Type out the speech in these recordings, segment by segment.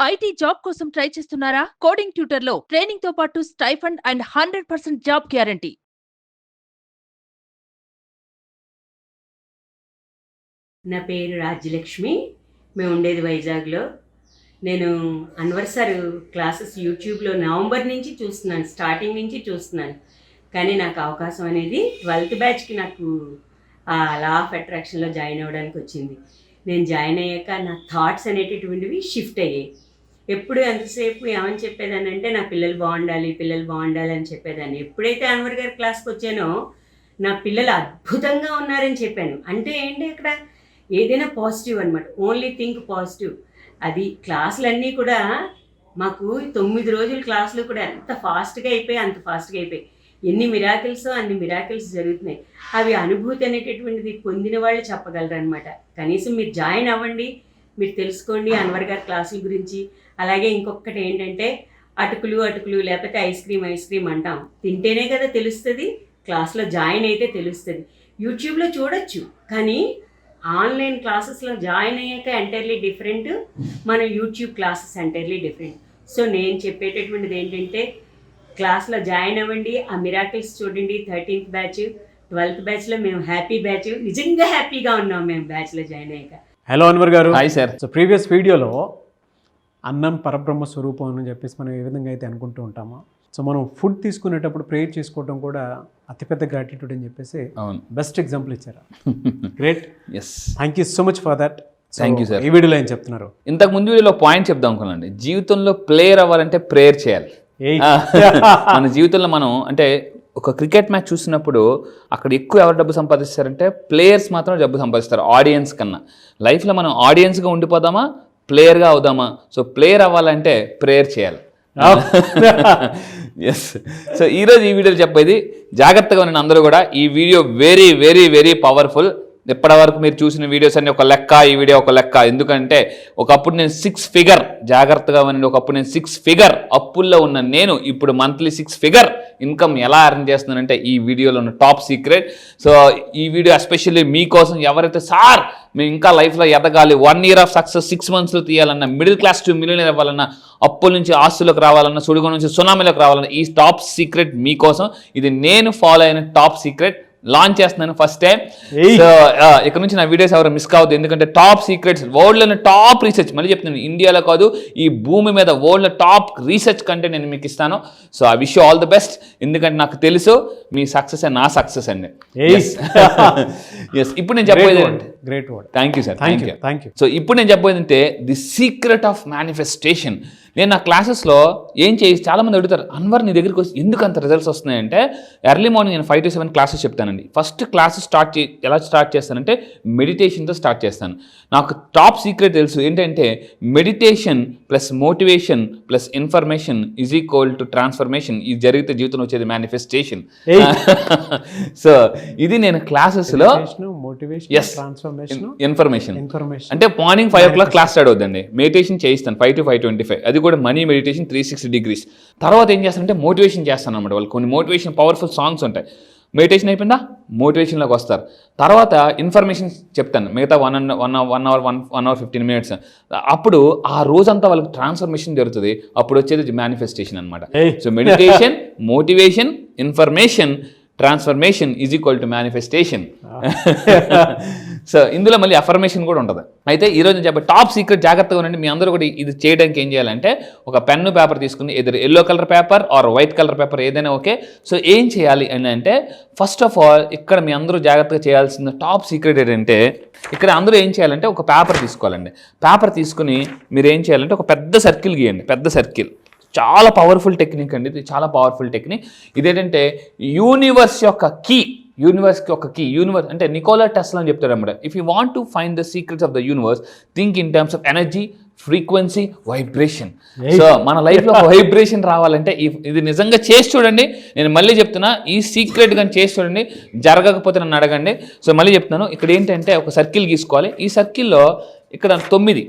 IT job కోసం try చేస్తున్నారా? Coding tutor లో ట్రైనింగ్ తో పాటు స్టైఫండ్ అండ్ 100% జాబ్ గ్యారంటీ. నా పేరు రాజ్యలక్ష్మి. మేము ఉండేది వైజాగ్లో. నేను అన్వర్ సార్ క్లాసెస్ యూట్యూబ్లో నవంబర్ నుంచి చూస్తున్నాను, స్టార్టింగ్ నుంచి చూస్తున్నాను. కానీ నాకు అవకాశం అనేది 12th బ్యాచ్కి నాకు ఆ లా ఆఫ్ అట్రాక్షన్లో జాయిన్ అవ్వడానికి వచ్చింది. నేను జాయిన్ అయ్యాక నా థాట్స్ అనేటటువంటివి షిఫ్ట్ అయ్యాయి. ఎప్పుడు ఎంతసేపు ఏమని చెప్పేదాన్ని అంటే నా పిల్లలు బాగుండాలి అని చెప్పేదాన్ని. ఎప్పుడైతే అన్వర్ గారి క్లాస్కి వచ్చానో నా పిల్లలు అద్భుతంగా ఉన్నారని చెప్పాను. అంటే ఏంటి అక్కడ ఏదైనా పాజిటివ్ అనమాట, ఓన్లీ థింక్ పాజిటివ్. అది క్లాసులన్నీ కూడా మాకు 9 రోజుల క్లాసులు కూడా ఎంత ఫాస్ట్గా అయిపోయాయి, అంత ఫాస్ట్గా అయిపోయాయి. ఎన్ని మిరాకిల్సో అన్ని మిరాకిల్స్ జరుగుతున్నాయి. అవి అనుభూతి అనేటటువంటిది పొందిన వాళ్ళు చెప్పగలరు అనమాట. కనీసం మీరు జాయిన్ అవ్వండి, మీరు తెలుసుకోండి అన్వర్ గారి క్లాసుల గురించి. అలాగే ఇంకొకటి ఏంటంటే అటుకులు లేకపోతే ఐస్ క్రీమ్ అంటాం. తింటేనే కదా తెలుస్తుంది, క్లాస్లో జాయిన్ అయితే తెలుస్తుంది. యూట్యూబ్లో చూడొచ్చు, కానీ ఆన్లైన్ క్లాసెస్లో జాయిన్ అయ్యాక ఎంటైర్లీ డిఫరెంట్, మన YouTube classes entirely different. So నేను చెప్పేటటువంటిది ఏంటంటే క్లాస్లో జాయిన్ అవ్వండి, ఆ మిరాకిల్స్ చూడండి. 13th బ్యాచ్ 12th బ్యాచ్లో మేము హ్యాపీ బ్యాచ్, నిజంగా హ్యాపీగా ఉన్నాం మేము బ్యాచ్లో జాయిన్ అయ్యాక. హలో అన్వర్ గారు. Hi sir. సో ప్రీవియస్ వీడియోలో అన్నం పరబ్రహ్మ స్వరూపం అని చెప్పేసి మనం ఏ విధంగా అయితే అనుకుంటూ ఉంటామో, సో మనం ఫుడ్ తీసుకునేటప్పుడు ప్రేయర్ చేసుకోవడం కూడా అతిపెద్ద గ్రాటిట్యూడ్ అని చెప్పేసి బెస్ట్ ఎగ్జాంపుల్ ఇచ్చారు. Great. Yes, thank you so much for that. Thank you sir. ఈ వీడియోలో ఏం చెప్తున్నారు? ఇంతకు ముందు వీడియోలో పాయింట్ చెప్దాం అనుకున్నాండి. జీవితంలో ప్లేయర్ అవ్వాలంటే ప్రేయర్ చేయాలి. మన జీవితంలో మనం అంటే ఒక క్రికెట్ మ్యాచ్ చూసినప్పుడు అక్కడ ఎక్కువ ఎవరు డబ్బు సంపాదిస్తారంటే ప్లేయర్స్ మాత్రం డబ్బు సంపాదిస్తారు ఆడియన్స్ కన్నా. లైఫ్లో మనం ఆడియన్స్గా ఉండిపోదామా, ప్లేయర్గా అవుదామా? సో ప్లేయర్ అవ్వాలంటే ప్రేయర్ చేయాలి. ఎస్. సో ఈరోజు ఈ వీడియోలో చెప్పేది జాగ్రత్తగా ఉన్న అందరూ కూడా. ఈ video very very very powerful. ఇప్పటివరకు మీరు చూసిన వీడియోస్ అన్ని ఒక లెక్క, ఈ వీడియో ఒక లెక్క. ఎందుకంటే ఒకప్పుడు నేను 6 ఫిగర్, జాగ్రత్తగా ఉండండి, ఒకప్పుడు నేను 6 ఫిగర్ అప్పుల్లో ఉన్న నేను ఇప్పుడు మంత్లీ 6 ఫిగర్ ఇన్కమ్ ఎలా ఎర్న్ చేస్తున్నానంటే ఈ వీడియోలో ఉన్న టాప్ సీక్రెట్. సో ఈ వీడియో ఎస్పెషల్లీ మీకోసం. ఎవరైతే సార్ మేము ఇంకా లైఫ్లో ఎదగాలి, 1 year ఆఫ్ సక్సెస్ 6 monthsలో తీయాలన్నా, మిడిల్ క్లాస్ టు మిలియనర్ అవ్వాలన్నా, అప్పుల నుంచి ఆస్తులకు రావాలన్నా, సుడిగో నుంచి సునామీలోకి రావాలన్నా, ఈ టాప్ సీక్రెట్ మీకోసం. ఇది నేను ఫాలో అయిన టాప్ సీక్రెట్. లాంచ్ చేస్తున్నాను ఫస్ట్ టైం. సో ఇక్కడ నుంచి నా వీడియోస్ ఎవరు మిస్ కావద్దు. ఎందుకంటే టాప్ సీక్రెట్స్, వరల్డ్లోని టాప్ రీసెర్చ్, మళ్ళీ చెప్తున్నాను, ఇండియాలో కాదు ఈ భూమి మీద వరల్డ్లో టాప్ రీసెర్చ్ కంటే నేను మీకు ఇస్తాను. So I wish you all the best. ఎందుకంటే నాకు తెలుసు మీ సక్సెస్ నా సక్సెస్ అండి. ఎస్. ఇప్పుడు నేను చెప్పేది great word. Thank you sir. Thank you. So ఇప్పుడు నేను చెప్పేది అంటే ది సీక్రెట్ ఆఫ్ మేనిఫెస్టేషన్. నేను నా క్లాసెస్లో ఏం చేసి చాలామంది అడుగుతారు, అన్వర్ నీ దగ్గరికి వచ్చి ఎందుకు అంత రిజల్ట్స్ వస్తున్నాయంటే ఎర్లీ మార్నింగ్ నేను 5 to 7 క్లాసెస్ చెప్తానండి. ఫస్ట్ క్లాసెస్ ఎలా స్టార్ట్ చేస్తానంటే మెడిటేషన్తో స్టార్ట్ చేస్తాను. నాకు టాప్ సీక్రెట్ తెలుసు ఏంటంటే meditation plus motivation plus information is equal to transformation. ఇది జరిగితే జీవితంలో వచ్చేది మేనిఫెస్టేషన్. సో ఇది నేను క్లాసెస్లో ఇన్ఫర్మేషన్ అంటే మార్నింగ్ 5 o'clock క్లాస్ స్టార్ట్ అవుతుందండి. మెడిటేషన్ చేయిస్తాను 5 to 5:25. అది కూడా మనీ మెడిటేషన్ 360 degrees. తర్వాత ఏం చేస్తానంటే మోటివేషన్ చేస్తాను అనమాట. వాళ్ళు కొన్ని మోటివేషన్ పవర్ఫుల్ సాంగ్స్ ఉంటాయి. మెడిటేషన్ అయిపోయిందా, మోటివేషన్లోకి వస్తారు. తర్వాత ఇన్ఫర్మేషన్ చెప్తాను మిగతా 1 hour 15 minutes. అప్పుడు ఆ రోజంతా వాళ్ళకి ట్రాన్స్ఫర్మేషన్ జరుగుతుంది. అప్పుడు వచ్చేది మేనిఫెస్టేషన్ అనమాట. So meditation, motivation, information, transformation is equal to manifestation. So ఇందులో మళ్ళీ అఫర్మేషన్ కూడా ఉంటుంది. అయితే ఈరోజు నేను చెప్పే టాప్ సీక్రెట్, జాగ్రత్తగా ఉండండి. మీ అందరూ కూడా ఇది చేయడానికి ఏం చేయాలంటే ఒక పెన్ను పేపర్ తీసుకుని, ఎదురు yellow colour paper or white colour paper ఏదైనా ఓకే. సో ఏం చేయాలి అని అంటే ఫస్ట్ ఆఫ్ ఆల్ ఇక్కడ మీ అందరూ జాగ్రత్తగా చేయాల్సిన టాప్ సీక్రెట్ ఏంటంటే ఇక్కడ అందరూ ఏం చేయాలంటే ఒక పేపర్ తీసుకోవాలండి. పేపర్ తీసుకుని మీరు ఏం చేయాలంటే ఒక పెద్ద సర్కిల్ గీయండి. పెద్ద సర్కిల్ చాలా పవర్ఫుల్ టెక్నిక్ అండి. ఇది చాలా పవర్ఫుల్ టెక్నిక్. ఇదేంటంటే యూనివర్స్ యొక్క కీ. యూనివర్స్కి ఒక కీ. యూనివర్స్ అంటే నికోలా టెస్లా అని చెప్తారు అన్నమాట. If you want to find the secrets of the universe, think in terms of energy, frequency, vibration. So మన లైఫ్లో వైబ్రేషన్ రావాలంటే ఇది నిజంగా చేసి చూడండి. నేను మళ్ళీ చెప్తున్నా, ఈ సీక్రెట్ కానీ చేసి చూడండి. జరగకపోతే నన్ను అడగండి. సో మళ్ళీ చెప్తున్నాను, ఇక్కడ ఏంటంటే ఒక సర్కిల్ గీసుకోవాలి. ఈ సర్కిల్లో ఇక్కడ 9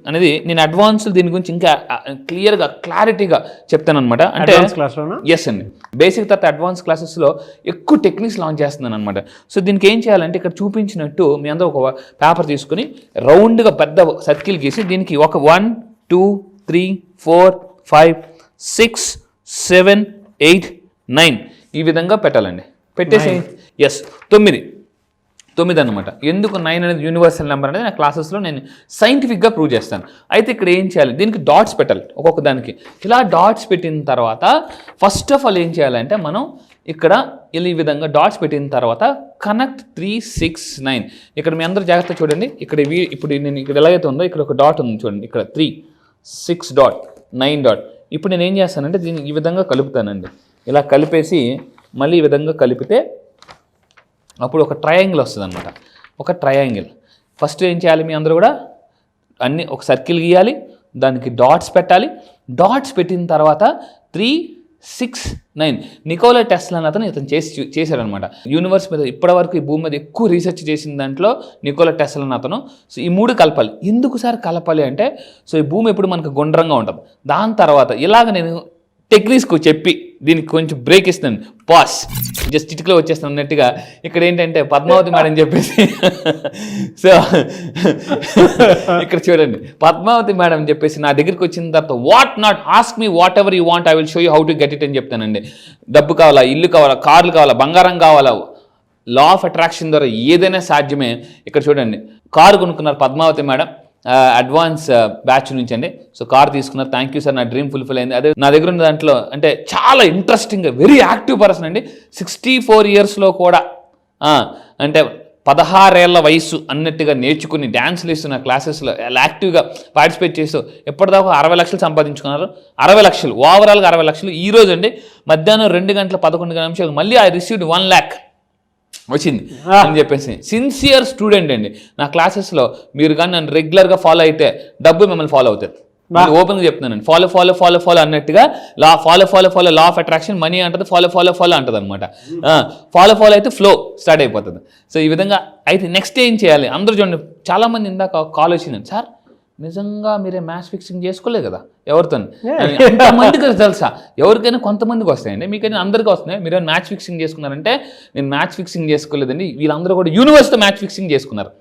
అనేది నేను అడ్వాన్స్ దీని గురించి ఇంకా క్లియర్గా క్లారిటీగా చెప్తాను అనమాట. అంటే ఎస్ అండి, బేసిక్ తర్వాత అడ్వాన్స్ క్లాసెస్లో ఎక్కువ టెక్నిక్స్ లాంచ్ చేస్తున్నాను అనమాట. సో దీనికి ఏం చేయాలంటే ఇక్కడ చూపించినట్టు మీ అందరూ ఒక పేపర్ తీసుకుని రౌండ్గా పెద్ద సర్కిల్ గీసి దీనికి ఒక 1, 2 3 4 5 6 7 8 9 ఈ విధంగా పెట్టాలండి. పెట్టేసి ఎస్ 9 అనమాట. ఎందుకు 9 అనేది యూనివర్సల్ నెంబర్ అనేది నా క్లాసెస్లో నేను సైంటిఫిక్గా ప్రూవ్ చేస్తాను. అయితే ఇక్కడ ఏం చేయాలి, దీనికి డాట్స్ పెట్టాలి ఒక్కొక్క దానికి. ఇలా డాట్స్ పెట్టిన తర్వాత ఫస్ట్ ఆఫ్ ఆల్ ఏం చేయాలంటే మనం ఇక్కడ ఈ విధంగా డాట్స్ పెట్టిన తర్వాత కనెక్ట్ 3 6 9. ఇక్కడ మీ అందరూ జాగ్రత్త చూడండి. ఇక్కడ ఇప్పుడు నేను ఇక్కడ ఎలాగైతే ఉందో ఇక్కడ ఒక డాట్ ఉంది చూడండి. ఇక్కడ 3 6 డాట్ 9 డాట్. ఇప్పుడు నేను ఏం చేస్తానంటే దీన్ని ఈ విధంగా కలుపుతానండి. ఇలా కలిపేసి మళ్ళీ ఈ విధంగా కలిపితే అప్పుడు ఒక ట్రయాంగిల్ వస్తుంది అనమాట. ఒక ట్రయాంగిల్ ఫస్ట్ ఏం చేయాలి, మీ అందరూ కూడా అన్ని ఒక సర్కిల్ గీయాలి, దానికి డాట్స్ పెట్టాలి. డాట్స్ పెట్టిన తర్వాత 3 6 9 నికోలా టెస్లా అని ఇతను చేశారనమాట. యూనివర్స్ మీద ఇప్పటివరకు ఈ భూమి మీద ఎక్కువ రీసెర్చ్ చేసిన దాంట్లో నికోలా టెస్లా అని అతను. సో ఈ 3 కలపాలి. ఎందుకు సార్ కలపాలి అంటే, సో ఈ భూమి ఎప్పుడు మనకు గుండ్రంగా ఉంటుంది. దాని తర్వాత ఇలాగ నేను టెక్నిక్స్కు చెప్పి దీనికి కొంచెం బ్రేక్ ఇస్తాను, పాస్ జస్ట్ ఇటుకలో వచ్చేస్తాను అన్నట్టుగా. ఇక్కడ ఏంటంటే పద్మావతి మేడం చెప్పేసి సో ఇక్కడ చూడండి, పద్మావతి మేడం చెప్పేసి నా దగ్గరికి వచ్చిన తర్వాత what not ask me what ever you want, I will show you how to get it అని చెప్తానండి. డబ్బు కావాలా, ఇల్లు కావాలా, కార్లు కావాలా, బంగారం కావాలా, లా ఆఫ్ అట్రాక్షన్ ద్వారా ఏదైనా సాధ్యమే. ఇక్కడ చూడండి, కారు కొనుక్కున్నారు పద్మావతి మేడం అడ్వాన్స్ బ్యాచ్ నుంచి అండి. సో కార్ తీసుకున్నారు. థ్యాంక్ యూ సార్, నా డ్రీమ్ ఫుల్ఫిల్ అయింది. అదే నా దగ్గర ఉన్న దాంట్లో అంటే చాలా ఇంట్రెస్టింగ్ వెరీ యాక్టివ్ పర్సన్ అండి. 64 ఇయర్స్లో కూడా అంటే 16 ఏళ్ల వయసు అన్నట్టుగా నేర్చుకుని డ్యాన్స్లు ఇస్తున్న క్లాసెస్లో యాక్టివ్గా పార్టిసిపేట్ చేస్తూ ఎప్పటిదాకా 60 లక్షలు సంపాదించుకున్నారు. 60 లక్షలు ఓవరాల్గా 60 లక్షలు. ఈ రోజు అండి మధ్యాహ్నం 2 గంటల 11 నిమిషాలు మళ్ళీ ఐ రిసీవ్డ్ 1 lakh వచ్చింది అని చెప్పేసి. సిన్సియర్ స్టూడెంట్ అండి. నా క్లాసెస్లో మీరు కానీ నన్ను రెగ్యులర్గా ఫాలో అయితే డబ్బు మిమ్మల్ని ఫాలో అవుతుంది. ఓపెన్గా చెప్తున్నానండి. ఫాలో ఫాలో ఫాలో ఫాలో అన్నట్టుగా follow law of attraction money అంటది, ఫాలో అంటది అనమాట. ఫాలో అయితే ఫ్లో స్టార్ట్ అయిపోతుంది. సో ఈ విధంగా అయితే నెక్స్ట్ ఏం చేయాలి అందరూ చూడండి. చాలామంది ఇందాక కాల్ వచ్చిందండి, సార్ నిజంగా మీరే మ్యాచ్ ఫిక్సింగ్ చేసుకోలేదు కదా ఎవరితో, అంతమందికి తెలుసా? ఎవరికైనా కొంతమందికి వస్తాయండి, మీకైనా అందరికీ వస్తున్నాయి. మీరు మ్యాచ్ ఫిక్సింగ్ చేసుకున్నారంటే నేను మ్యాచ్ ఫిక్సింగ్ చేసుకోలేదండి, వీళ్ళందరూ కూడా యూనివర్స్తో మ్యాచ్ ఫిక్సింగ్ చేసుకున్నారు.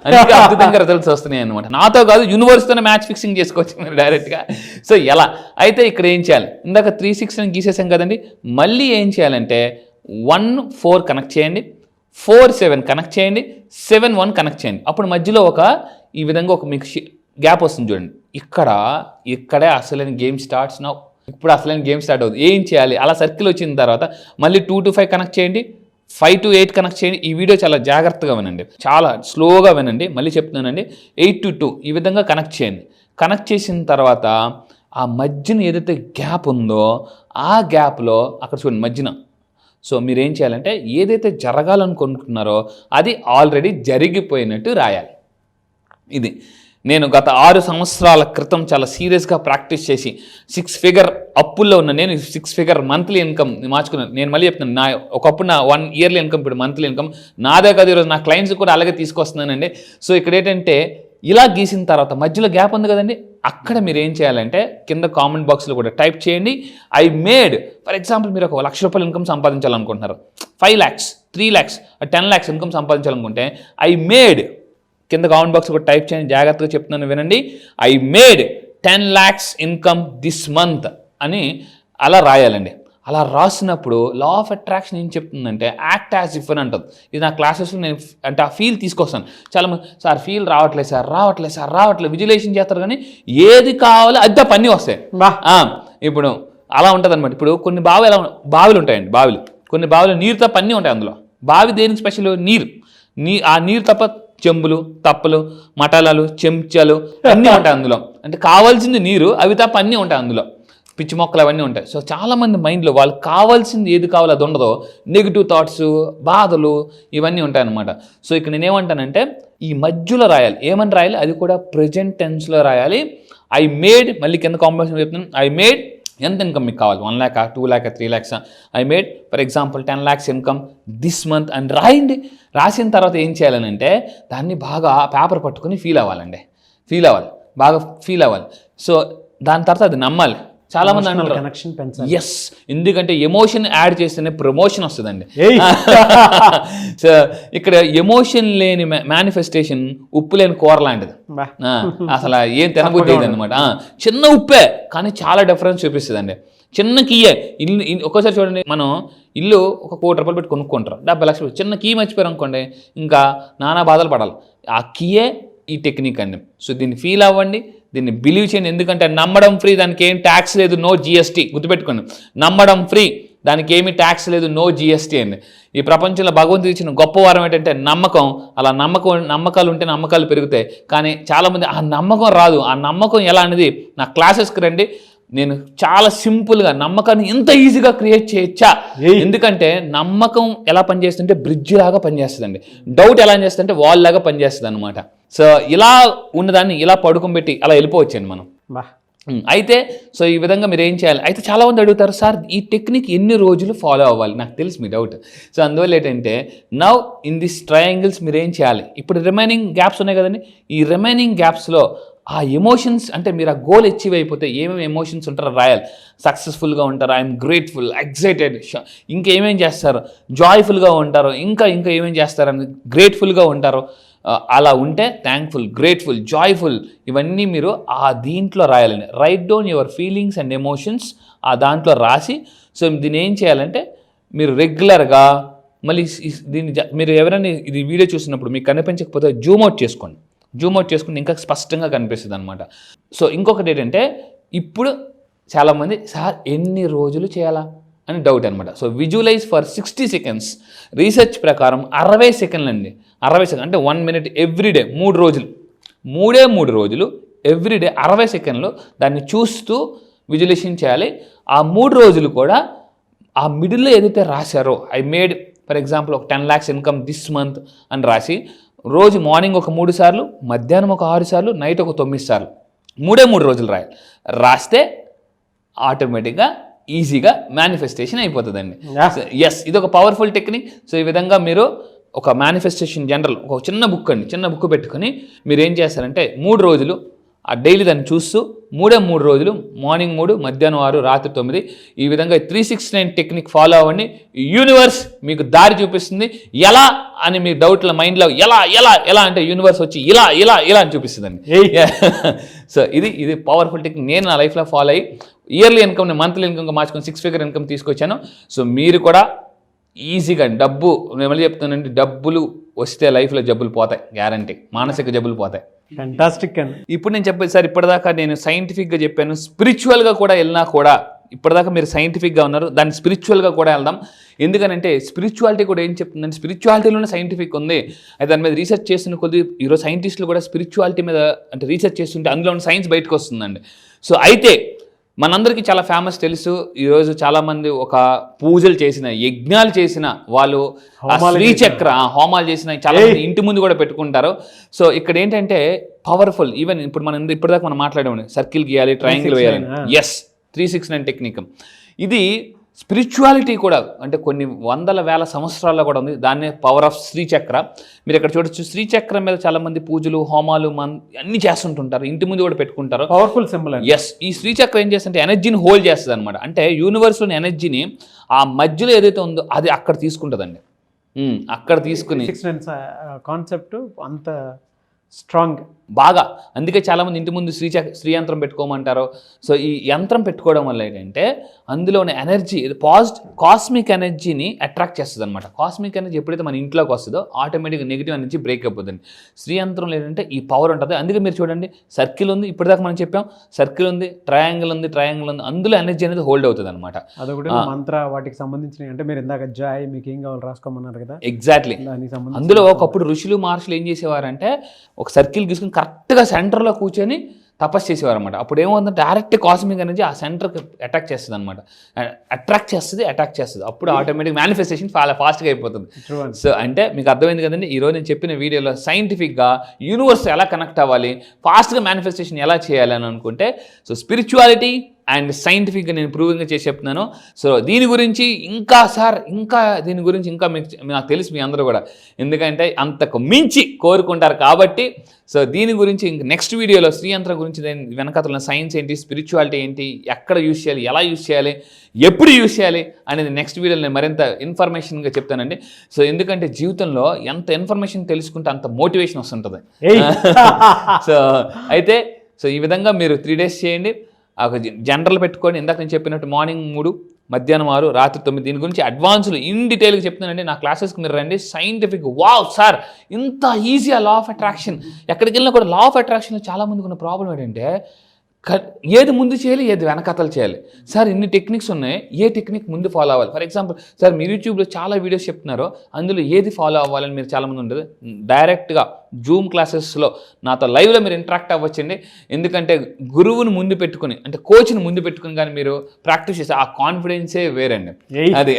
అందుకే అద్భుతంగా రిజల్ట్స్ వస్తున్నాయి అనమాట. నాతో కాదు, యూనివర్స్తోనే మ్యాచ్ ఫిక్సింగ్ చేసుకోవచ్చు మీరు డైరెక్ట్గా. సో ఎలా అయితే ఇక్కడ ఏం చేయాలి, ఇందాక 3 6 అని గీసేసాం కదండి. మళ్ళీ ఏం చేయాలంటే 1 4 కనెక్ట్ చేయండి, 4 7 కనెక్ట్ చేయండి, 7 1 కనెక్ట్ చేయండి. అప్పుడు మధ్యలో ఈ విధంగా ఒక మీకు గ్యాప్ వస్తుంది చూడండి. ఇక్కడే అసలైన గేమ్ స్టార్ట్స్ నౌ. ఇప్పుడు అసలైన గేమ్ స్టార్ట్ అవుతుంది. ఏం చేయాలి, అలా సర్కిల్ వచ్చిన తర్వాత మళ్ళీ 2 to 5 కనెక్ట్ చేయండి, 5 to 8 కనెక్ట్ చేయండి. ఈ వీడియో చాలా జాగ్రత్తగా వినండి, చాలా స్లోగా వినండి. మళ్ళీ చెప్తున్నానండి, 8 to 2 ఈ విధంగా కనెక్ట్ చేయండి. కనెక్ట్ చేసిన తర్వాత ఆ మధ్యన ఏదైతే గ్యాప్ ఉందో ఆ గ్యాప్లో అక్కడ చూడండి మధ్యన. సో మీరు ఏం చేయాలంటే ఏదైతే జరగాలనుకుంటున్నారో అది ఆల్రెడీ జరిగిపోయినట్టు రాయాలి. ఇది నేను గత 6 సంవత్సరాల క్రితం చాలా సీరియస్గా ప్రాక్టీస్ చేసి 6 ఫిగర్ అప్పుల్లో ఉన్న నేను 6 ఫిగర్ మంత్లీ ఇన్కమ్ మార్చుకున్నాను. నేను మళ్ళీ చెప్తున్నాను, నా ఒకప్పుడు నా 1 ఇయర్లీ ఇన్కమ్ ఇప్పుడు మంత్లీ ఇన్కమ్ నాదే కాదు, ఈరోజు నా క్లయింట్స్ కూడా అలాగే తీసుకొస్తున్నానండి. సో ఇక్కడ ఏంటంటే ఇలా గీసిన తర్వాత మధ్యలో గ్యాప్ ఉంది కదండి, అక్కడ మీరు ఏం చేయాలంటే కింద కామెంట్ బాక్స్లో కూడా టైప్ చేయండి, ఐ మేడ్. ఫర్ ఎగ్జాంపుల్ మీరు ఒక ₹1,00,000 ఇన్కమ్ సంపాదించాలనుకుంటున్నారు, 5 lakhs 3 lakhs 10 lakhs ఇన్కమ్ సంపాదించాలనుకుంటే ఐ మేడ్ కింద కామెంట్ బాక్స్ కూడా టైప్ చేయండి. జాగ్రత్తగా చెప్తున్నాను వినండి, I made 10 lakhs income this month అని అలా రాయాలండి. అలా రాసినప్పుడు లా ఆఫ్ అట్రాక్షన్ ఏం చెప్తుందంటే యాక్ట్ యాజ్ ఇఫ్ అని అంటుంది. ఇది నా క్లాసెస్లో నేను అంటే ఆ ఫీల్ తీసుకొస్తాను. చాలామంది సార్ ఫీల్ రావట్లేదు విజువలైజేషన్ చేస్తారు కానీ ఏది కావాలో అది పని వస్తాయి. ఇప్పుడు అలా ఉంటుంది అనమాట. ఇప్పుడు కొన్ని బావిలు ఉంటాయండి, కొన్ని బావిలో నీరు తప్ప అన్నీ ఉంటాయి. అందులో బావి దేనికి స్పెషల్, ఆ నీరు తప్ప చెంబులు, తప్పలు, మటాలాలు, చెంచాలు అన్నీ ఉంటాయి అందులో. అంటే కావాల్సింది నీరు, అవి తప్ప అన్నీ ఉంటాయి అందులో. పిచ్చి మొక్కలు అవన్నీ ఉంటాయి. సో చాలామంది మైండ్లో వాళ్ళకి కావాల్సింది ఏది కావాలో అది ఉండదో, నెగిటివ్ థాట్స్, బాధలు ఇవన్నీ ఉంటాయన్నమాట. సో ఇక్కడ నేనేమంటానంటే ఈ మధ్యలో రాయాలి. ఏమని రాయాలి, అది కూడా ప్రెజెంట్ టెన్స్లో రాయాలి. ఐ మేడ్, మళ్ళీ కింద కాంబినేషన్ చెప్తున్నాను, ఐ మేడ్ ఎంత ఇన్కమ్ మీకు కావాలి, 1 lakh 2 lakh 3 lakhs, I made for example 10 lakhs income this month అని రాయండి. రాసిన తర్వాత ఏం చేయాలనంటే దాన్ని బాగా పేపర్ పట్టుకొని ఫీల్ అవ్వాలి. బాగా ఫీల్ అవ్వాలి. సో దాని తర్వాత అది నమ్మాలి. చాలా మంది అంటారు కనెక్షన్ పెంచాలి. ఎస్, ఎందుకంటే ఎమోషన్ యాడ్ చేస్తేనే ప్రమోషన్ వస్తుందండి. సో ఇక్కడ ఎమోషన్ లేని మేనిఫెస్టేషన్ ఉప్పు లేని కూర లాంటిది. అసలు ఏం తినబుద్ధి అయింది అనమాట. చిన్న ఉప్పే కానీ చాలా డిఫరెన్స్ చూపిస్తుందండి. చిన్న కీయే ఇల్లు ఒక్కోసారి చూడండి, మనం ఇల్లు ఒక ₹1,00,000 పెట్టి కొనుక్కుంటారు, 70 లక్షలు, చిన్న కీ మర్చిపోయారు అనుకోండి ఇంకా నానా బాధలు పడాలి. ఆ కీయే ఈ టెక్నిక్ అండి. సో దీన్ని ఫీల్ అవ్వండి, దీన్ని బిలీవ్ చేయండి. ఎందుకంటే నమ్మడం ఫ్రీ, దానికి ఏం ట్యాక్స్ లేదు, నో GST. గుర్తుపెట్టుకోండి, నమ్మడం ఫ్రీ, దానికి ఏమి ట్యాక్స్ లేదు, నో GST అండి. ఈ ప్రపంచంలో భగవంతుడు ఇచ్చిన గొప్ప వరం ఏంటంటే నమ్మకం. అలా నమ్మకాలు ఉంటే నమ్మకాలు పెరుగుతాయి. కానీ చాలామంది ఆ నమ్మకం రాదు. ఆ నమ్మకం ఎలా అనేది నా క్లాసెస్కి రండి, నేను చాలా సింపుల్గా నమ్మకాన్ని ఇంత ఈజీగా క్రియేట్ చేయొచ్చా. ఎందుకంటే నమ్మకం ఎలా పనిచేస్తుంటే బ్రిడ్జ్ లాగా పనిచేస్తుందండి, డౌట్ ఎలా చేస్తుంటే వాల్ లాగా పనిచేస్తుంది అనమాట. సో ఇలా ఉన్నదాన్ని ఇలా పడుకోబెట్టి అలా వెళ్ళిపోవచ్చండి మనం. అయితే సో ఈ విధంగా మీరు ఏం చేయాలి. అయితే చాలామంది అడుగుతారు, సార్ ఈ టెక్నిక్ ఎన్ని రోజులు ఫాలో అవ్వాలి? నాకు తెలుసు మీ డౌట్. సో అందువల్ల ఏంటంటే నవ్ ఇన్ దిస్ ట్రయాంగిల్స్ మీరు ఏం చేయాలి, ఇప్పుడు రిమైనింగ్ గ్యాప్స్ ఉన్నాయి కదండి, ఈ రిమైనింగ్ గ్యాప్స్లో ఆ ఎమోషన్స్ అంటే మీరు ఆ గోల్ అచీవ్ అయిపోతే ఏమేమి ఎమోషన్స్ ఉంటారో రాయాలి. సక్సెస్ఫుల్గా ఉంటారు, ఐఎమ్ గ్రేట్ఫుల్, ఎక్సైటెడ్, ఇంకేమేం చేస్తారు, జాయ్ఫుల్గా ఉంటారు, ఇంకా ఏమేం చేస్తారని గ్రేట్ఫుల్గా ఉంటారు. అలా ఉంటే థ్యాంక్ఫుల్, గ్రేట్ఫుల్, జాయ్ఫుల్ ఇవన్నీ మీరు ఆ దీంట్లో రాయాలండి. Write down your feelings and emotions ఆ దాంట్లో రాసి, సో దీన్ని ఏం చేయాలంటే మీరు రెగ్యులర్గా మళ్ళీ దీన్ని మీరు ఎవరైనా ఇది వీడియో చూసినప్పుడు మీకు కనిపించకపోతే జూమ్ అవుట్ చేసుకోండి. జూమ్ అవుట్ చేసుకుంటే ఇంకా స్పష్టంగా కనిపిస్తుంది అనమాట. సో ఇంకొకటి ఏంటంటే ఇప్పుడు చాలామంది సార్ ఎన్ని రోజులు చేయాలా అని డౌట్ అనమాట. So visualise for 60 seconds. Research ప్రకారం 60 సెకండ్లు అండి. 60 సెకండ్ అంటే 1 minute ఎవ్రీడే, 3 రోజులు, 3 రోజులు ఎవ్రీడే 60 సెకండ్లు దాన్ని చూస్తూ విజువలైజేషన్ చేయాలి. ఆ 3 రోజులు కూడా ఆ మిడిల్లో ఏదైతే రాశారో ఐ మేడ్ ఫర్ ఎగ్జాంపుల్ ఒక 10 lakhs ఇన్కమ్ దిస్ మంత్ అని రాసి రోజు మార్నింగ్ ఒక 3 సార్లు, మధ్యాహ్నం ఒక 6 సార్లు, నైట్ ఒక 9 సార్లు 3 రోజులు రాయాలి. రాస్తే ఆటోమేటిక్గా ఈజీగా మేనిఫెస్టేషన్ అయిపోతుందండి. ఎస్, ఇది ఒక పవర్ఫుల్ టెక్నిక్. సో ఈ విధంగా మీరు ఒక మేనిఫెస్టేషన్ జనరల్ ఒక చిన్న బుక్ పెట్టుకొని మీరు ఏం చేస్తారంటే 3 రోజులు ఆ డైలీ దాన్ని చూస్తూ 3 రోజులు మార్నింగ్ 3, మధ్యాహ్నం 6, రాత్రి 9 ఈ విధంగా 369 టెక్నిక్ ఫాలో అవ్వండి. యూనివర్స్ మీకు దారి చూపిస్తుంది. ఎలా అని మీ డౌట్ల మైండ్లో ఎలా అంటే యూనివర్స్ వచ్చి ఇలా అని చూపిస్తుందండి. సో ఇది పవర్ఫుల్ టెక్నిక్. నేను నా లైఫ్లో ఫాలో అయ్యి ఇయర్లీ ఇన్కమ్ని మంత్లీ ఇన్కమ్గా మార్చుకొని 6 figure ఇన్కమ్ తీసుకొచ్చాను. సో మీరు కూడా ఈజీగా డబ్బు, నేను మళ్ళీ చెప్తానండి, డబ్బులు వస్తే లైఫ్లో జబ్బులు పోతాయి, గ్యారంటీ, మానసిక జబ్బులు పోతాయి. ఫ్యాంటాస్టిక్ అండి. ఇప్పుడు నేను చెప్పేది సార్, ఇప్పటిదాకా నేను సైంటిఫిక్గా చెప్పాను, స్పిరిచువల్గా కూడా వెళ్ళినా కూడా ఇప్పటిదాకా మీరు సైంటిఫిక్గా ఉన్నారు, దాన్ని స్పిరిచువల్గా కూడా వెళ్దాం. ఎందుకనంటే స్పిరిచువాలిటీ కూడా ఏం చెప్తుందంటే స్పిరిచువాలిటీలోనే సైంటిఫిక్ ఉంది. అయితే దాని మీద రీసెర్చ్ చేస్తున్న కొద్ది ఈరోజు సైంటిస్టులు కూడా స్పిరిచువాలిటీ మీద అంటే రీసెర్చ్ చేస్తుంటే అందులో ఉన్న సైన్స్ బయటకు వస్తుందండి. సో అయితే మనందరికీ చాలా ఫేమస్ తెలుసు, ఈరోజు చాలామంది ఒక పూజలు చేసిన, యజ్ఞాలు చేసిన వాళ్ళు, శ్రీచక్ర హోమాలు చేసిన చాలా మంది ఇంటి ముందు కూడా పెట్టుకుంటారు. సో ఇక్కడ ఏంటంటే పవర్ఫుల్, ఈవెన్ ఇప్పుడు మనం ఇప్పటిదాకా మనం మాట్లాడాము, సర్కిల్ గీయాలి, ట్రయాంగిల్ వేయాలి. Yes, 369 technique. ఇది స్పిరిచువాలిటీ కూడా అంటే కొన్ని వందల వేల సంవత్సరాల్లో కూడా ఉంది. దాన్నే పవర్ ఆఫ్ శ్రీచక్ర. మీరు ఇక్కడ చూడొచ్చు, శ్రీచక్రం మీద చాలా మంది పూజలు, హోమాలు అన్ని చేస్తుంటుంటారు, ఇంటి ముందు కూడా పెట్టుకుంటారు. Powerful symbol. ఎస్, ఈ శ్రీచక్రం ఏం చేస్తుంటే ఎనర్జీని హోల్డ్ చేస్తుంది అనమాట. అంటే యూనివర్స్లోని ఎనర్జీని ఆ మధ్యలో ఏదైతే ఉందో అది అక్కడ తీసుకుంటుందండి. అక్కడ తీసుకుని కాన్సెప్ట్ అంత స్ట్రాంగ్ బాగా. అందుకే చాలామంది ఇంటి ముందు శ్రీ యంత్రం పెట్టుకోమంటారు. సో ఈ యంత్రం పెట్టుకోవడం వల్ల ఏంటంటే అందులో ఉన్న ఎనర్జీ కాస్మిక్ ఎనర్జీని అట్రాక్ట్ చేస్తుంది అనమాట. కాస్మిక్ ఎనర్జీ ఎప్పుడైతే మన ఇంట్లోకి వస్తుందో ఆటోమేటిక్గా నెగిటివ్ ఎనర్జీ బ్రేక్ అయిపోతుంది. శ్రీ యంత్రం ఏంటంటే ఈ పవర్ ఉంటుంది. అందుకే మీరు చూడండి, సర్కిల్ ఉంది, ఇప్పటిదాకా మనం చెప్పాం, సర్కిల్ ఉంది, ట్రయాంగిల్ ఉంది, అందులో ఎనర్జీ అనేది హోల్డ్ అవుతుంది అనమాట. అదొకటి మంత్ర వాటికి సంబంధించిన, అంటే మీరు ఇందాక జాయ్ మీకు ఏం కావాలి రాసుకోమన్నారు కదా, ఎగ్జాక్ట్లీ. అందులో ఒకప్పుడు ఋషులు మహర్షులు ఏం చేసేవారంటే ఒక సర్కిల్ తీసుకుని కరెక్ట్గా సెంటర్లో కూర్చొని తపస్సు చేసేవారు అనమాట. అప్పుడు ఏమవుతుందంటే డైరెక్ట్ కాస్మిక్ అనేది ఆ సెంటర్కి అటాక్ చేస్తుంది అనమాట. అటాక్ చేస్తుంది. అప్పుడు ఆటోమేటిక్ మేనిఫెస్టేషన్ చాలా ఫాస్ట్గా అయిపోతుంది. సో అంటే మీకు అర్థమైంది కదండి, ఈరోజు నేను చెప్పిన వీడియోలో సైంటిఫిక్గా యూనివర్స్ ఎలా కనెక్ట్ అవ్వాలి, ఫాస్ట్గా మేనిఫెస్టేషన్ ఎలా చేయాలి అని అనుకుంటే, సో స్పిరిచువాలిటీ, అండ్ సైంటిఫిక్గా నేను ప్రూవింగ్గా చేసి చెప్తున్నాను. సో దీని గురించి దీని గురించి ఇంకా మీకు నాకు తెలుసు మీ అందరూ కూడా, ఎందుకంటే అంతకు మించి కోరుకుంటారు కాబట్టి. సో దీని గురించి ఇంక నెక్స్ట్ వీడియోలో శ్రీయంత్ర గురించి వెనకతల సైన్స్ ఏంటి, స్పిరిచువాలిటీ ఏంటి, ఎక్కడ యూజ్ చేయాలి, ఎలా యూజ్ చేయాలి, ఎప్పుడు యూజ్ చేయాలి అనేది నెక్స్ట్ వీడియోలో నేను మరింత ఇన్ఫర్మేషన్గా చెప్తానండి. సో ఎందుకంటే జీవితంలో ఎంత ఇన్ఫర్మేషన్ తెలుసుకుంటే అంత మోటివేషన్ వస్తుంటుంది. సో ఈ విధంగా మీరు 3 days చేయండి. ఒక జనరల్ పెట్టుకొని, ఇందాక నేను చెప్పినట్టు మార్నింగ్ 3, మధ్యాహ్నం 6, రాత్రి 9. దీని గురించి అడ్వాన్స్లు ఇన్ డీటెయిల్గా చెప్తున్నానండి. నా క్లాసెస్కి మీరు రండి. సైంటిఫిక్ వావ్ సార్ ఇంత ఈజీగా లా ఆఫ్ అట్రాక్షన్, ఎక్కడికి వెళ్ళినా కూడా లా ఆఫ్ అట్రాక్షన్లో చాలామందికి ఉన్న ప్రాబ్లం ఏంటంటే ఏది ముందు చేయాలి, ఏది వెనకతలు చేయాలి. సార్ ఇన్ని టెక్నిక్స్ ఉన్నాయి, ఏ టెక్నిక్ ముందు ఫాలో అవ్వాలి. ఫర్ ఎగ్జాంపుల్ సార్ మీరు యూట్యూబ్లో చాలా వీడియోస్ చెప్తున్నారు, అందులో ఏది ఫాలో అవ్వాలని మీరు చాలామంది ఉండదు. డైరెక్ట్గా జూమ్ క్లాసెస్లో నాతో లైవ్లో మీరు ఇంటరాక్ట్ అవ్వచ్చండి. ఎందుకంటే గురువుని ముందు పెట్టుకుని, అంటే కోచ్ని ముందు పెట్టుకుని కానీ మీరు ప్రాక్టీస్ చేస్తే ఆ కాన్ఫిడెన్సే వేరండి. అది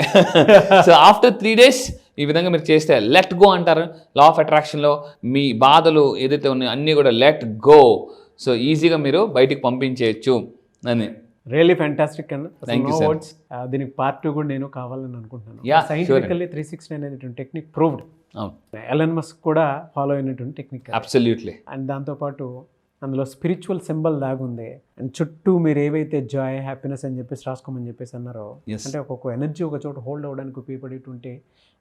సో ఆఫ్టర్ 3 days ఈ విధంగా మీరు చేస్తే లెట్ గో అంటారు. లా ఆఫ్ అట్రాక్షన్లో మీ బాధలు ఏదైతే ఉన్నాయో అన్నీ కూడా లెట్ గో. సో ఈజీగా మీరు బయటికి పంపించేయచ్చు అని. రియల్లీ ఫ్యాంటాస్టిక్ అండి. Thank you sir. దీనికి పార్ట్ 2 కూడా నేను కావాలని అనుకుంటున్నాను. Yeah, సైంటిఫికల్లీ 360 అనేటువంటి టెక్నిక్ ప్రూవ్డ్. ఎలన్ మస్క్ కూడా ఫాలో అయినటువంటి టెక్నిక్. అబ్సల్యూట్లీ. అండ్ దాంతోపాటు అందులో స్పిరిచువల్ సింబల్ దాగుంది. అండ్ చుట్టూ మీరు ఏవైతే జాయ్, హ్యాపీనెస్ అని చెప్పేసి రాసుకోమని చెప్పేసి అన్నారో, అంటే ఒక్కొక్క ఎనర్జీ ఒక చోట హోల్డ్ అవ్వడానికి ఉపయోగపడేటువంటి,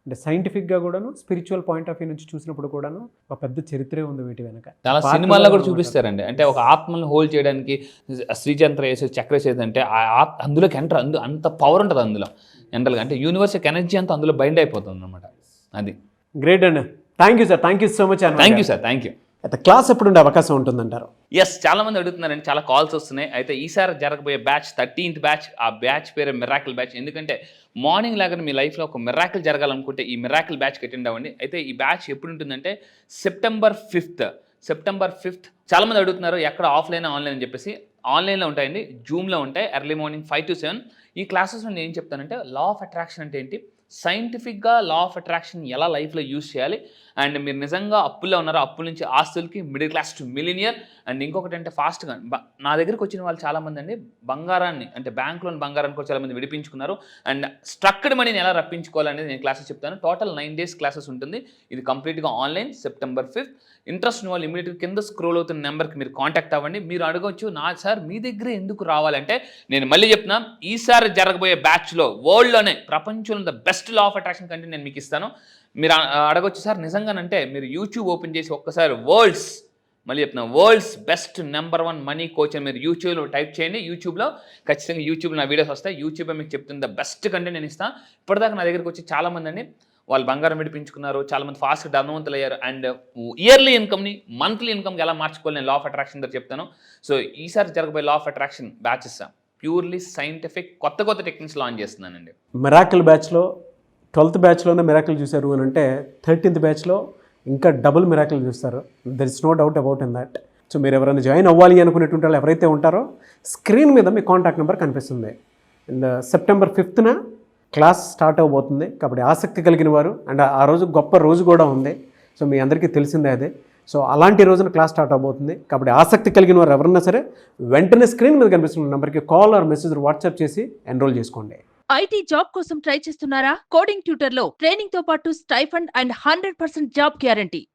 అంటే సైంటిఫిక్గా కూడాను, స్పిరిచువల్ పాయింట్ ఆఫ్ వ్యూ నుంచి చూసినప్పుడు కూడాను ఒక పెద్ద చరిత్రే ఉంది వీటి వెనక. చాలా సినిమాల్లో కూడా చూపిస్తారండి. అంటే ఒక ఆత్మను హోల్డ్ చేయడానికి శ్రీచంద్ర వేసే చక్ర చేదంటే అందులోకి ఎంటర్ అంత పవర్ ఉంటుంది అందులో ఎంటర్గా. అంటే యూనివర్సల్ ఎనర్జీ అంతా అందులో బైండ్ అయిపోతుంది అనమాట. అది గ్రేట్ అండి. Thank you sir. Thank you so much. Thank you sir. Thank you. అయితే క్లాస్ ఎప్పుడు ఉండే అవకాశం ఉంటుందంటారు? ఎస్, చాలా మంది అడుగుతున్నారండి, చాలా కాల్స్ వస్తున్నాయి. అయితే ఈసారి జరగబోయే బ్యాచ్ 13th బ్యాచ్. ఆ బ్యాచ్ పేరు మిరాకిల్ బ్యాచ్. ఎందుకంటే మార్నింగ్ లాగా మీ లైఫ్లో ఒక మిరాకిల్ జరగాలనుకుంటే ఈ మిరాకిల్ బ్యాచ్కి అటెండ్ అవ్వండి. అయితే ఈ బ్యాచ్ ఎప్పుడు ఉంటుందంటే సెప్టెంబర్ 5th. చాలామంది అడుగుతున్నారు ఎక్కడ ఆఫ్లైన్ ఆన్లైన్ అని చెప్పేసి. ఆన్లైన్లో ఉంటాయండి, జూమ్లో ఉంటాయి. Early morning 5 to 7. ఈ క్లాసెస్లో నేను ఏం చెప్తానంటే లా ఆఫ్ అట్రాక్షన్ అంటే ఏంటి, సైంటిఫిక్గా లా ఆఫ్ అట్రాక్షన్ ఎలా లైఫ్లో యూజ్ చేయాలి, అండ్ మీరు నిజంగా అప్పుల్లో ఉన్నారో అప్పుల నుంచి ఆస్తులకి, middle class to millionaire. And ఇంకొకటి అంటే ఫాస్ట్గా నా దగ్గరికి వచ్చిన వాళ్ళు చాలామంది అండి బంగారాన్ని, అంటే బ్యాంక్లోని బంగారాన్ని కూడా చాలామంది విడిపించుకున్నారు. అండ్ స్ట్రక్డ్ మనీని ఎలా రప్పించుకోవాలనేది నేను క్లాసెస్ చెప్తాను. టోటల్ 9 days క్లాసెస్ ఉంటుంది. ఇది కంప్లీట్గా ఆన్లైన్. September 5th. ఇంట్రెస్ట్ ఉన్న వాళ్ళు ఇమీడియట్గా కింద స్క్రోల్ అవుతున్న నెంబర్కి మీరు కాంటాక్ట్ అవ్వండి. మీరు అడగవచ్చు, నా సార్ మీ దగ్గర ఎందుకు రావాలంటే, నేను మళ్ళీ చెప్తున్నా, ఈసారి జరగబోయే బ్యాచ్లో వరల్డ్లోనే ప్రపంచంలో the best law of attraction content నేను మీకు ఇస్తాను. మీరు అడగొచ్చు సార్ నిజంగానంటే మీరు యూట్యూబ్ ఓపెన్ చేసి ఒక్కసారి world's best number 1 money coach అని మీరు యూట్యూబ్లో టైప్ చేయండి. యూట్యూబ్లో ఖచ్చితంగా యూట్యూబ్లో నా వీడియోస్ వస్తాయి. యూట్యూబ్ మీకు చెప్తుంది ద బెస్ట్ కంటెంట్ నేను ఇస్తాను. ఇప్పటిదాకా నా దగ్గరికి వచ్చి చాలామంది అండి వాళ్ళు బంగారం విడిపించుకున్నారు, చాలామంది ఫాస్ట్గా ధనవంతులు అయ్యారు. అండ్ ఇయర్లీ ఇన్కమ్ని మంత్లీ ఇన్కమ్కి ఎలా మార్చుకోవాలి నేను లా ఆఫ్ అట్రాక్షన్ దగ్గర చెప్తాను. సో ఈసారి జరగబోయే law of attraction batches purely scientific కొత్త టెక్నిక్స్ లాంచ్ చేస్తున్నానండి. మిరాకిల్ బ్యాచ్లో 12th బ్యాచ్లోనే మిరాకిల్ చూశారు అని అంటే 13th బ్యాచ్లో ఇంకా డబుల్ మిరాకిల్ చూస్తారు. There is no doubt about in that. So మీరు ఎవరైనా జాయిన్ అవ్వాలి అనుకునేటువంటి వాళ్ళు ఎవరైతే ఉంటారో స్క్రీన్ మీద మీ కాంటాక్ట్ నెంబర్ కనిపిస్తుంది. And September 5th class start అవబోతుంది. కాబట్టి ఆసక్తి కలిగిన వారు, అండ్ ఆ రోజు గొప్ప రోజు కూడా ఉంది. సో మీ అందరికీ తెలిసిందే అదే. సో అలాంటి రోజున క్లాస్ స్టార్ట్ అవబోతుంది. కాబట్టి ఆసక్తి కలిగిన వారు ఎవరన్నా సరే వెంటనే స్క్రీన్ మీద కనిపిస్తున్న నెంబర్కి కాల్ ఆర్ మెసేజ్ వాట్సాప్ చేసి ఎన్రోల్ చేసుకోండి. ఐటీ జాబ్ కోసం ట్రై చేస్తున్నారా? కోడింగ్ ట్యూటర్ లో ట్రైనింగ్ తో పాటు స్టైఫండ్ అండ్ 100% జాబ్ గ్యారంటీ.